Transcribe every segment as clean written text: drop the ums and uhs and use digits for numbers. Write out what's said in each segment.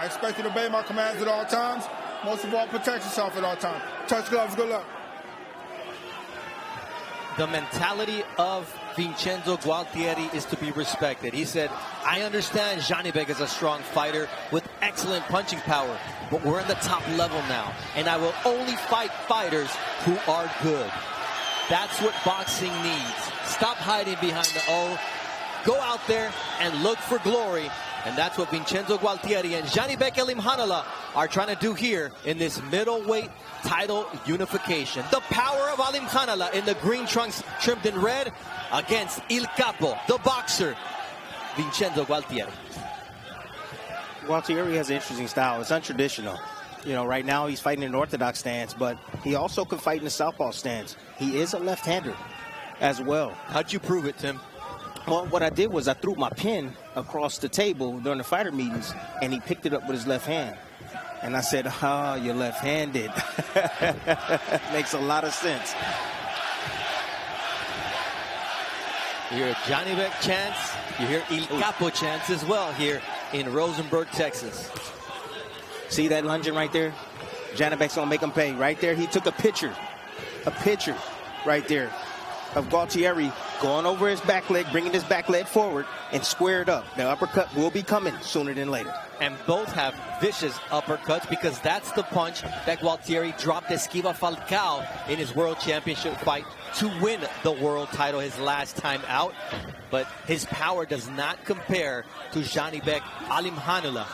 I expect you to obey my commands at all times. Most of all, protect yourself at all times. Touch gloves, good luck. The mentality of Vincenzo Gualtieri is to be respected. He said, I understand Janibek is a strong fighter with excellent punching power, but we're in the top level now, and I will only fight fighters who are good. That's what boxing needs. Stop hiding behind the O. Go out there and look for glory. And that's what Vincenzo Gualtieri and Janibek Alimkhanuly are trying to do here in this middleweight title unification. The power of Alimkhanuly in the green trunks trimmed in red against Il Capo, the boxer, Vincenzo Gualtieri. Gualtieri has an interesting style. It's untraditional. You know, right now he's fighting an orthodox stance, but he also can fight in the southpaw stance. He is a left-hander as well. How'd you prove it, Tim? Well, what I did was I threw my pen across the table during the fighter meetings, and he picked it up with his left hand. And I said, oh, you're left-handed. Makes a lot of sense. You hear Janibek chants. You hear Il Capo chants as well here in Rosenberg, Texas. See that lunging right there? Janibek's going to make him pay. Right there, he took a picture right there of Gualtieri going over his back leg, bringing his back leg forward, and squared up. The uppercut will be coming sooner than later. And both have vicious uppercuts, because that's the punch that Gualtieri dropped Esquiva Falcao in his world championship fight to win the world title his last time out. But his power does not compare to Janibek Alimkhanuly.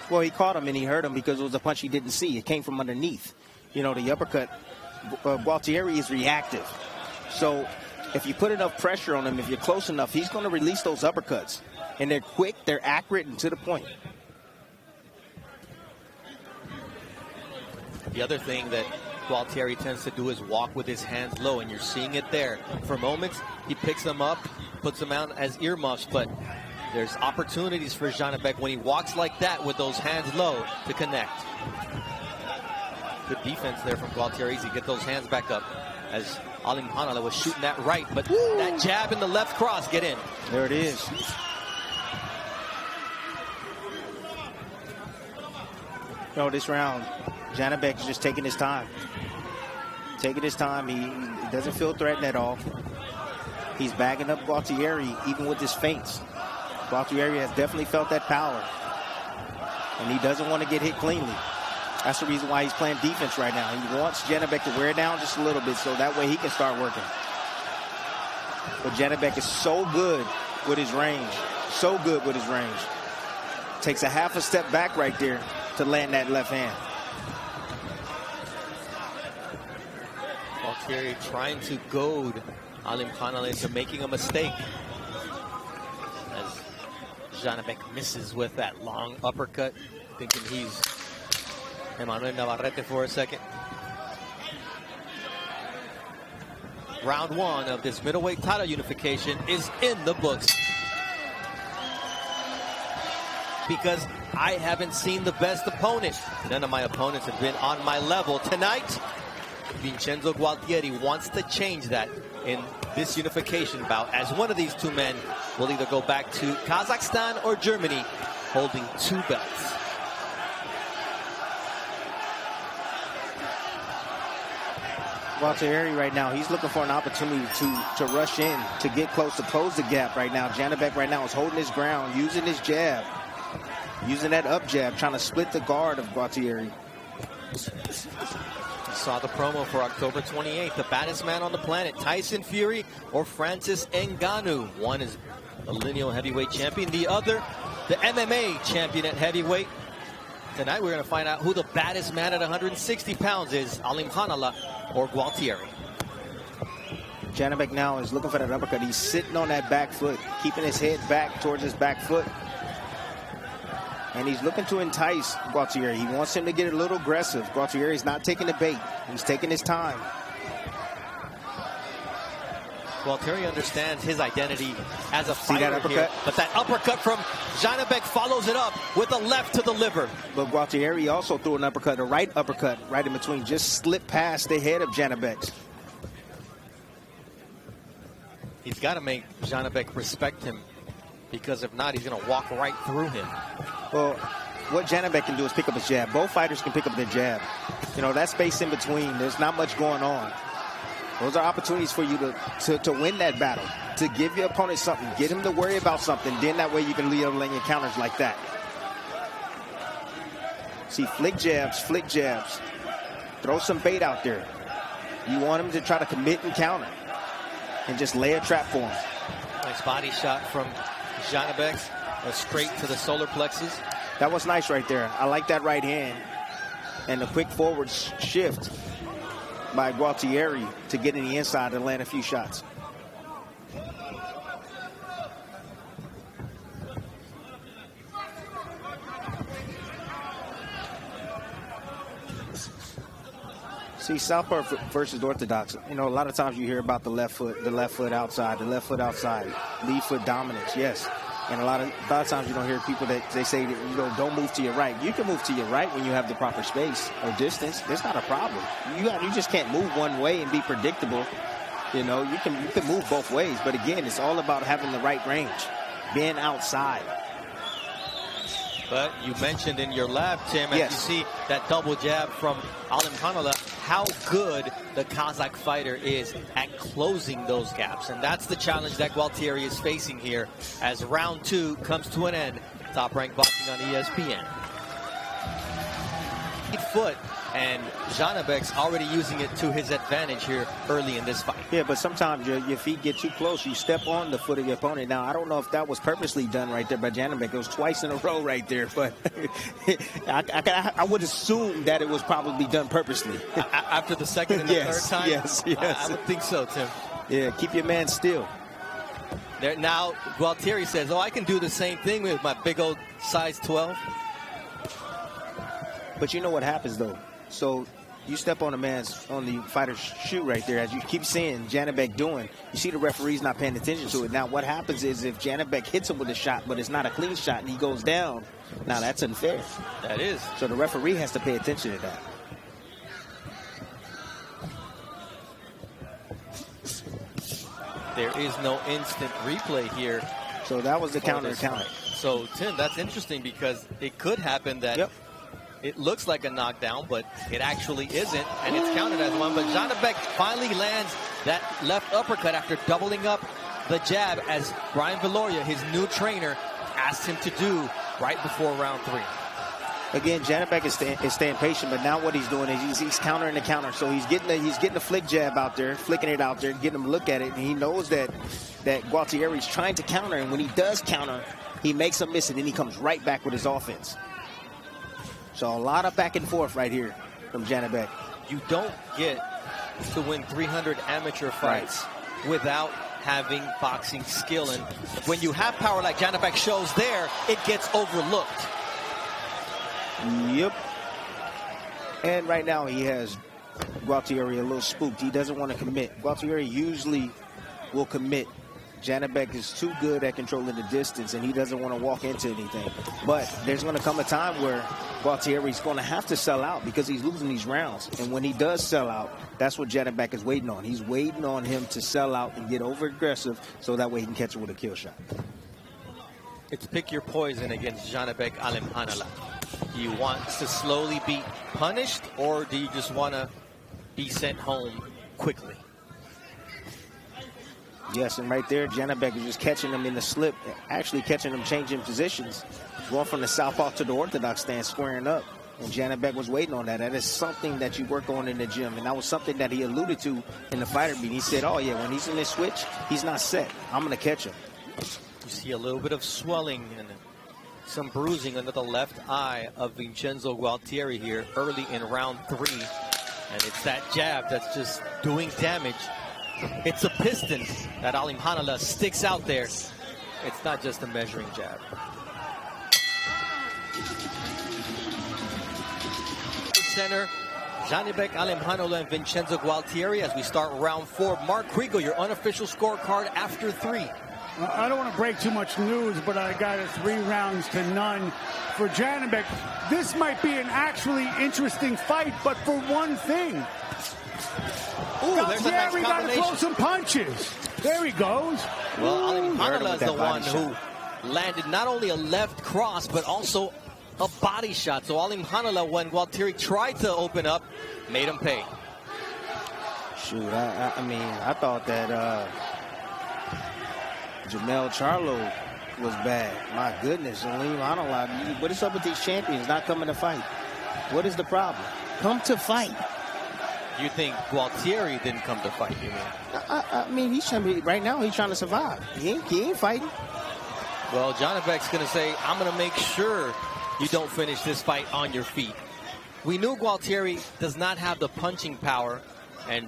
Well, he caught him and he hurt him because it was a punch he didn't see. It came from underneath. You know, the uppercut, Gualtieri is reactive. So if you put enough pressure on him, if you're close enough, he's going to release those uppercuts. And they're quick, they're accurate, and to the point. The other thing that Gualtieri tends to do is walk with his hands low, and you're seeing it there. For moments, he picks them up, puts them out as earmuffs, but there's opportunities for Janibek when he walks like that with those hands low to connect. Good defense there from Gualtieri as he get those hands back up, as Alimkhanuly was shooting that right, but that jab in the left cross get in. There it is. No, this round, Janibek is just taking his time. Taking his time. He doesn't feel threatened at all. He's bagging up Gualtieri even with his feints. Gualtieri has definitely felt that power. And he doesn't want to get hit cleanly. That's the reason why he's playing defense right now. He wants Janibek to wear down just a little bit so that way he can start working. But Janibek is so good with his range. So good with his range. Takes a half a step back right there to land that left hand. Gualtieri trying to goad Alimkhanuly into making a mistake, as Janibek misses with that long uppercut, thinking he's Emmanuel Navarrete for a second. Round one of this middleweight title unification is in the books, because I haven't seen the best opponent. None of my opponents have been on my level. Tonight, Vincenzo Gualtieri wants to change that in this unification bout, as one of these two men will either go back to Kazakhstan or Germany holding two belts. Gualtieri right now, he's looking for an opportunity to rush in, to get close, to close the gap right now. Janibek right now is holding his ground, using his jab, using that up jab, trying to split the guard of Gualtieri. Saw the promo for October 28th. The baddest man on the planet, Tyson Fury or Francis Ngannou. One is the lineal heavyweight champion, the other the MMA champion at heavyweight. Tonight we're going to find out who the baddest man at 160 pounds is, Alimkhanuly or Gualtieri. Janibek now is looking for that uppercut. He's sitting on that back foot, keeping his head back towards his back foot. And he's looking to entice Gualtieri. He wants him to get a little aggressive. Gualtieri's not taking the bait. He's taking his time. Gualtieri understands his identity as a fighter. See that uppercut? Here, but that uppercut from Janibek follows it up with a left to the liver. But Gualtieri also threw an uppercut, a right uppercut, right in between. Just slipped past the head of Janibek. He's got to make Janibek respect him, because if not, he's going to walk right through him. Well, what Janibek can do is pick up his jab. Both fighters can pick up their jab. You know, that space in between, there's not much going on. Those are opportunities for you to win that battle, to give your opponent something, get him to worry about something. Then that way you can lead on your counters like that. See, flick jabs, throw some bait out there. You want him to try to commit and counter and just lay a trap for him. Nice body shot from Janibek, straight to the solar plexus. That was nice right there. I like that right hand and the quick forward shift by Gualtieri to get in the inside and land a few shots. See, Southpaw versus Orthodox, you know, a lot of times you hear about the left foot outside, lead foot dominance, yes. And a lot of times you don't hear people that they say, you know, don't move to your right. You can move to your right when you have the proper space or distance. There's not a problem. You just can't move one way and be predictable. You know, you can move both ways. But again, it's all about having the right range, being outside. But you mentioned in your lab, Tim, as you see that double jab from Alimkhanuly, how good the Kazakh fighter is at closing those gaps. And that's the challenge that Gualtieri is facing here as round 2 comes to an end. Top Rank Boxing on ESPN. Foot, and Janibek's already using it to his advantage here early in this fight. Yeah, but sometimes your feet get too close. You step on the foot of your opponent. Now, I don't know if that was purposely done right there by Janibek. It was twice in a row right there, but I would assume that it was probably done purposely. After the second and the third time? Yes. I would think so, Tim. Yeah, keep your man still. There, now, Gualtieri says, I can do the same thing with my big old size 12. But you know what happens, though? So you step on the fighter's shoe right there, as you keep seeing Janibek doing. You see the referee's not paying attention to it. Now, what happens is if Janibek hits him with a shot, but it's not a clean shot, and he goes down, now that's unfair. That is. So the referee has to pay attention to that. There is no instant replay here. So that was the counter. So, Tim, that's interesting because it could happen that it looks like a knockdown, but it actually isn't, and it's counted as one. But Janibek finally lands that left uppercut after doubling up the jab, as Brian Viloria, his new trainer, asked him to do right before round 3. Again, Janibek is staying patient, but now what he's doing is he's countering the counter. So he's getting a flick jab out there, flicking it out there, getting him to look at it, and he knows that Gualtieri's trying to counter, and when he does counter, he makes a miss, and then he comes right back with his offense. So a lot of back and forth right here from Janibek. You don't get to win 300 amateur fights without having boxing skill, and when you have power like Janibek shows there, it gets overlooked. Yep. And right now he has Gualtieri a little spooked. He doesn't want to commit. Gualtieri usually will commit. Janibek is too good at controlling the distance, and he doesn't want to walk into anything. But there's going to come a time where Gualtieri's going to have to sell out because he's losing these rounds. And when he does sell out, that's what Janibek is waiting on. He's waiting on him to sell out and get over-aggressive so that way he can catch him with a kill shot. It's pick your poison against Janibek Alimkhanuly. Do you want to slowly be punished, or do you just want to be sent home quickly? Yes, and right there, Janibek is just catching him in the slip, actually catching him changing positions, going from the southpaw to the orthodox stance, squaring up. And Janibek was waiting on that. That is something that you work on in the gym, and that was something that he alluded to in the fighter meeting. He said, when he's in this switch, he's not set. I'm going to catch him. You see a little bit of swelling and some bruising under the left eye of Vincenzo Gualtieri here early in round 3. And it's that jab that's just doing damage. It's a piston that Alimkhanuly sticks out there. It's not just a measuring jab. Center, Janibek Alimkhanuly and Vincenzo Gualtieri as we start round 4. Mark Kriegel, your unofficial scorecard after 3. I don't want to break too much news, but I got it 3-0 for Janibek. This might be an actually interesting fight, but for one thing. There's a nice combination. Got to throw some punches. There he goes. Well, Alimkhanuly is the one who landed not only a left cross, but also a body shot. So Alimkhanuly, when Gualtieri tried to open up, made him pay. Shoot, I mean, I thought that Jamel Charlo was bad. My goodness, Alimkhanuly, what is up with these champions not coming to fight? What is the problem? Come to fight. You think Gualtieri didn't come to fight, you mean? I mean, right now he's trying to survive. He ain't fighting. Well, Janibek's going to say, I'm going to make sure you don't finish this fight on your feet. We knew Gualtieri does not have the punching power. And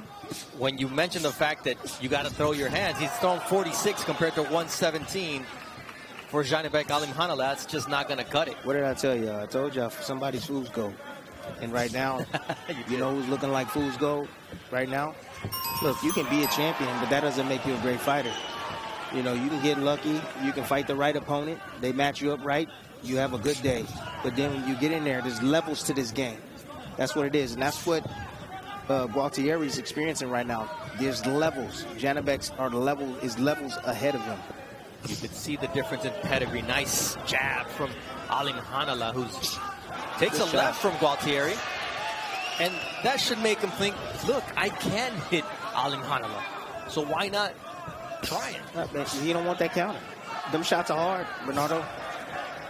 when you mention the fact that you got to throw your hands, he's thrown 46 compared to 117 for Janibek Alimkhanuly. That's just not going to cut it. What did I tell you? I told you somebody's fool's gold. And right now, you know who's looking like fool's gold right now? Look, you can be a champion, but that doesn't make you a great fighter. You know, you can get lucky. You can fight the right opponent. They match you up right. You have a good day. But then when you get in there, there's levels to this game. That's what it is. And that's what Gualtieri's experiencing right now. There's levels. Janibek's is levels ahead of him. You could see the difference in pedigree. Nice jab from Alimkhanuly, who takes a left from Gualtieri. And that should make him think, look, I can hit Alimkhanuly. So why not try it? He don't want that counter. Them shots are hard, Bernardo.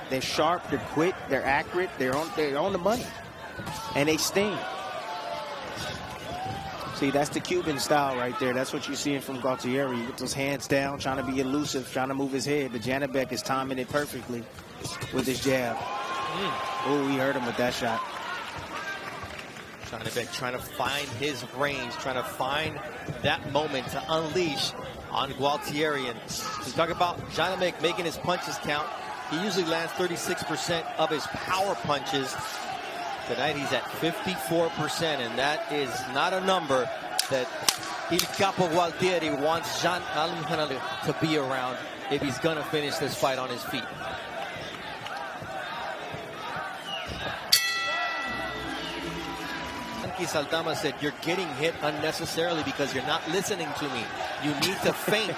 They're sharp, they're quick, they're accurate, they're on the money. And they sting. See, that's the Cuban style right there. That's what you're seeing from Gualtieri with those hands down, trying to be elusive, trying to move his head. But Janibek is timing it perfectly with his jab. Oh, he hurt him with that shot. Janibek trying to find his range, trying to find that moment to unleash on Gualtieri. And we talk about Janibek making his punches count. He usually lands 36% of his power punches. Tonight he's at 54%, and that is not a number that Il Capo Gualtieri wants Alimkhanuly to be around if he's going to finish this fight on his feet. Saldama said, you're getting hit unnecessarily because you're not listening to me. You need to feint.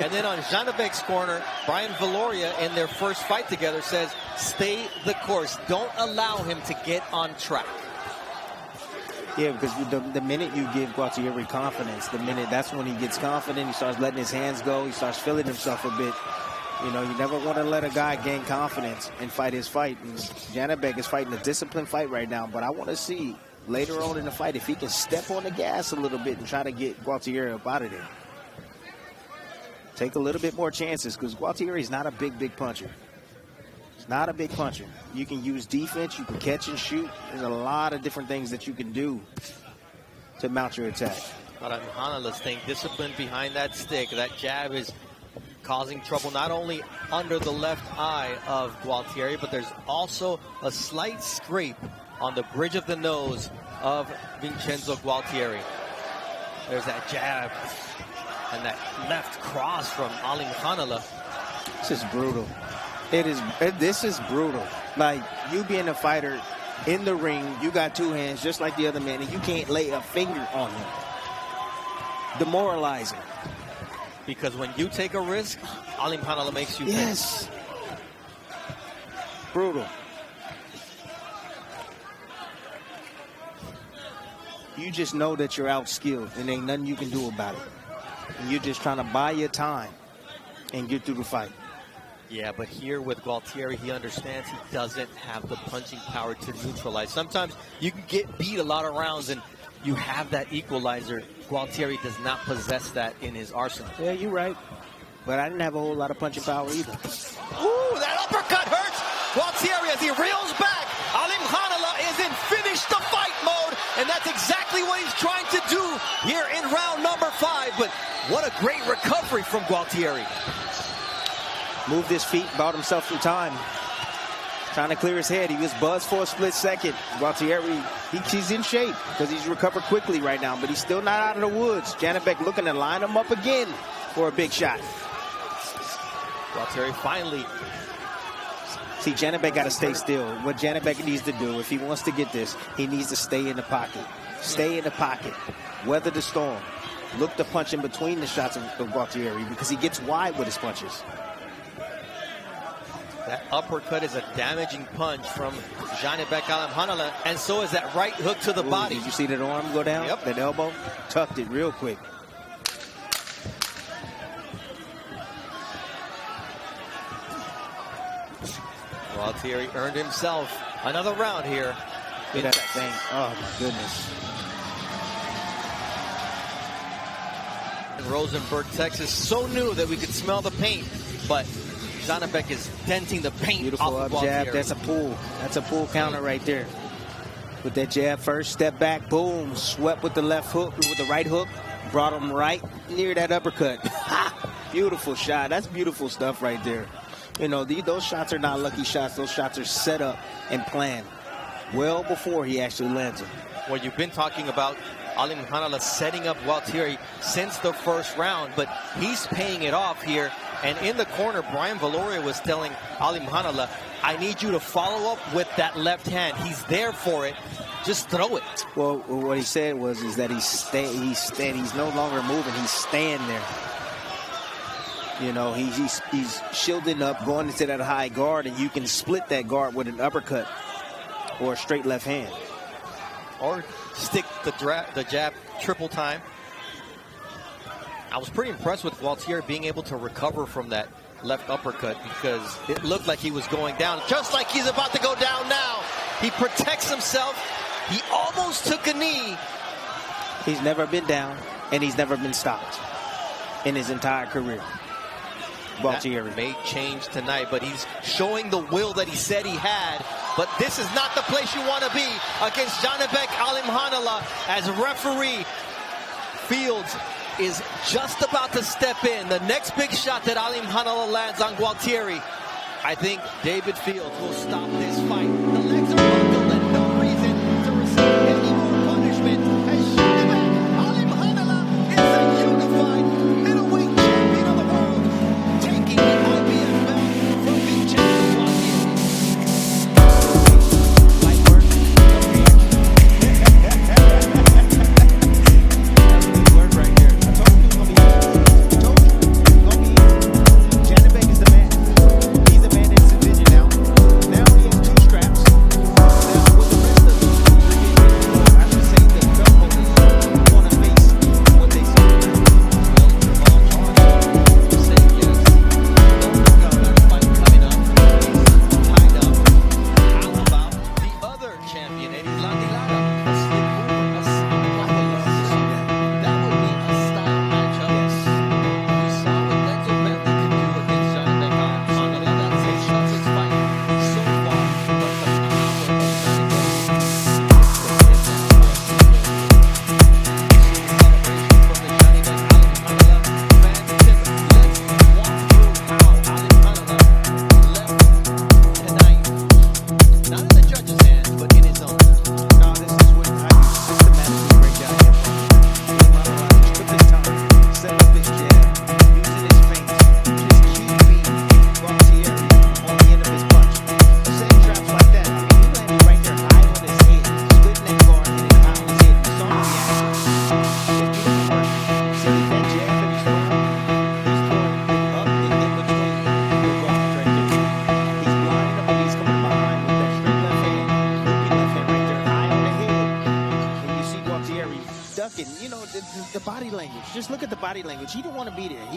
And then on Janibek's corner, Brian Valoria, in their first fight together, says, stay the course. Don't allow him to get on track. Yeah, because the minute you give Gualtieri confidence, that's when he gets confident. He starts letting his hands go. He starts feeling himself a bit. You know, you never want to let a guy gain confidence and fight his fight. And Janibek is fighting a disciplined fight right now, but I want to see later on in the fight if he can step on the gas a little bit and try to get Gualtieri up out of there. Take a little bit more chances, because Gualtieri is not a big puncher. He's not a big puncher. You can use defense, you can catch and shoot. There's a lot of different things that you can do to mount your attack. Alimkhanuly staying disciplined behind that stick. That jab is causing trouble not only under the left eye of Gualtieri, but there's also a slight scrape on the bridge of the nose of Vincenzo Gualtieri. There's that jab and that left cross from Alimkhanuly. This is brutal. This is brutal. Like, you being a fighter in the ring, you got two hands just like the other man, and you can't lay a finger on him. Demoralizing. Because when you take a risk, Alimkhanuly makes you pay. Yes. Brutal. You just know that you're outskilled and ain't nothing you can do about it. And you're just trying to buy your time and get through the fight. Yeah, but here with Gualtieri, he understands he doesn't have the punching power to neutralize. Sometimes you can get beat a lot of rounds and you have that equalizer. Gualtieri does not possess that in his arsenal. Yeah, you're right. But I didn't have a whole lot of punching power either. Ooh, that uppercut hurts Gualtieri as he reels back. Alimkhanuly is in finish the fight mode, and that's exactly what he's trying to do here in round number 5. But what a great recovery from Gualtieri. Moved his feet, bought himself some time. Trying to clear his head. He was buzzed for a split second. Gualtieri, he's in shape because he's recovered quickly right now, but he's still not out of the woods. Janibek looking to line him up again for a big shot. Gualtieri finally. See, Janibek got to stay still. What Janibek needs to do, if he wants to get this, he needs to stay in the pocket. Stay in the pocket. Weather the storm. Look to punch in between the shots of Gualtieri because he gets wide with his punches. That uppercut is a damaging punch from Janibek Alimkhanuly, and so is that right hook to the body. Did you see that arm go down? Yep. That elbow? Tucked it real quick. Gualtieri earned himself another round here. Look at that thing. Oh, my goodness. Rosenberg, Texas, so new that we could smell the paint, but Janibek is denting the paint. Beautiful off up of jab. Gualtieri. That's a pull. That's a pull counter right there. With that jab first, step back, boom, swept with the left hook, with the right hook, brought him right near that uppercut. Beautiful shot. That's beautiful stuff right there. You know, those shots are not lucky shots. Those shots are set up and planned well before he actually lands them. Well, you've been talking about Alimkhanuly setting up Gualtieri since the first round, but he's paying it off here. And in the corner, Brian Valoria was telling Alimkhanuly, I need you to follow up with that left hand. He's there for it. Just throw it. Well, what he said was that he's no longer moving. He's staying there. You know, he's shielding up, going into that high guard, and you can split that guard with an uppercut or a straight left hand. Or stick the jab triple time. I was pretty impressed with Gualtieri being able to recover from that left uppercut because it looked like he was going down, just like he's about to go down now. He protects himself. He almost took a knee. He's never been down, and he's never been stopped in his entire career. Gualtieri. That may change tonight, but he's showing the will that he said he had. But this is not the place you want to be against Janibek Alimkhanuly, as referee Fields is just about to step in. The next big shot that Alimkhanuly lands on Gualtieri, I think David Fields will stop this fight. The legs are buckled and no reason to receive any more punishment, as Janibek Alimkhanuly is a unified middleweight champion of the world, taking the IBF belt from Vincenzo Gualtieri. Light work. That's work right here. I told you it was going to be. Janibek is the man. He's the man in this division now. Now he has 2 straps. Now with the rest of the I would say the belt holders want to face what they saw. You know, the body language. Just look at the body language. He don't want to be there.